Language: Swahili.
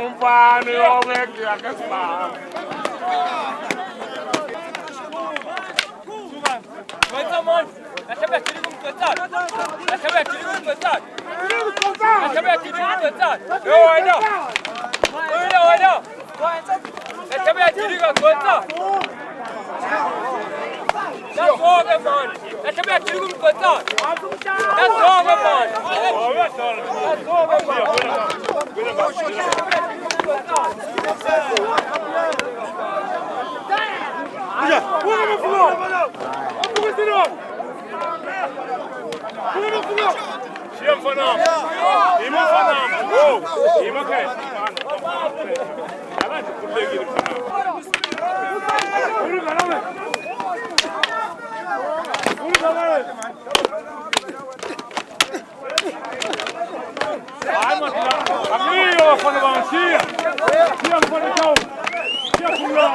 Umfani owekia kesma. Koytamon. Aşağı kilimi koytar. Aşağı kilimi koytar. Aşağı kilimi koytar. Yo oyna. Öyle oyna. Aşağı kilimi koytar. That's all the man. Aşağı kilimi koytar. That's all the man. That's all the man. Schirm von Arm. Immer von Arm. Oh, immer kein. Ja, gut legen von Arm. Einmal klar. Amigo von der Wand. Hier. Hier von der Kau. Hier von der